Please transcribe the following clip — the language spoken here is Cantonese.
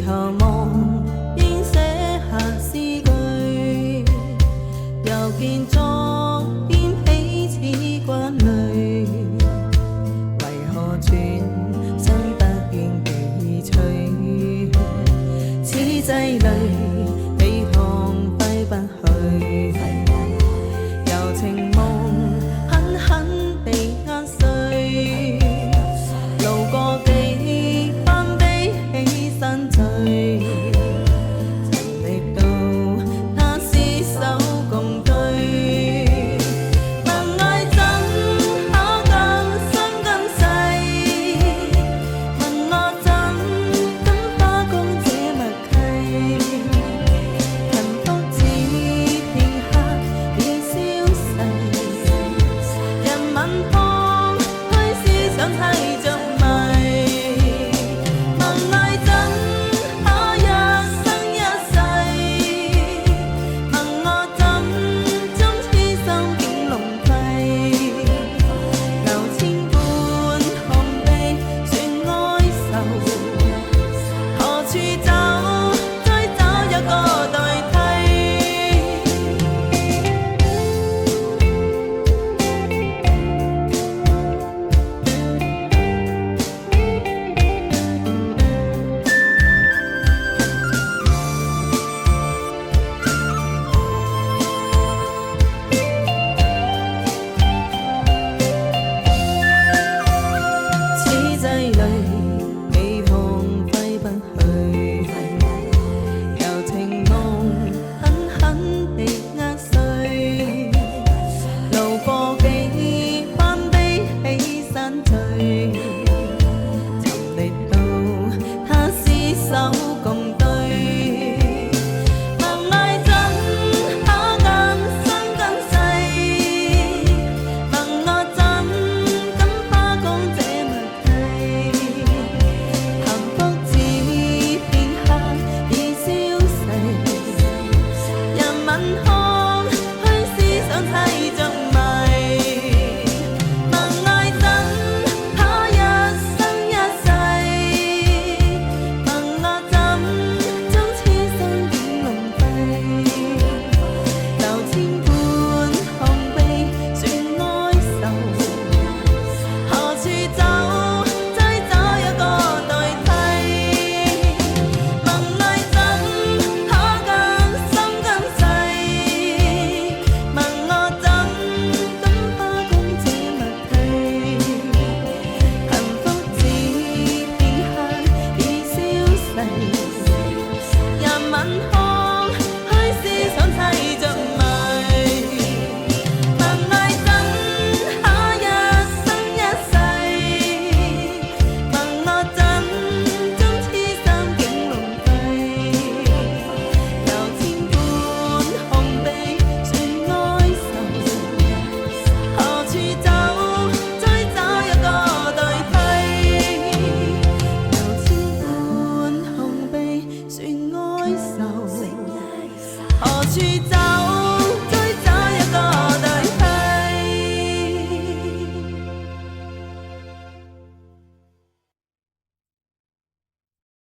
頭望，應寫下詩句，又見昨天彼此關淚，為何轉身不應記取？此際淚被浪揮不去，柔情夢狠狠地壓碎，路過幾番悲喜散聚，曾歷到他廝守共對，問愛怎可更深更細，問我怎敢花光這默契，幸福只片刻已消逝，人吻旁虛思想猜着謎，問愛怎可一生一世，問我怎終痴心竟籠閉，流千般痛悲算哀愁，何處找再找一個代替。此際淚幾痛揮不去，柔情夢狠狠地壓碎，路過幾番悲喜散聚，曾歷到他廝守共對，問愛怎可更深更細，問我怎敢花光這默契，幸福只片刻已消逝，人吻旁虛思想猜着謎，問愛怎可一生一世，問我怎終痴心竟籠閉，流千般痛悲算哀愁，何處找再找一個代替，問愛怎可更深更細，問我怎敢花光這默契，幸福只片刻已消逝，人吻旁虛思想猜着謎，問愛怎可一生一世，問我怎終痴心竟籠閉，流千般痛悲算哀愁，何處找再找一個代替，流千般痛悲算哀愁，何處找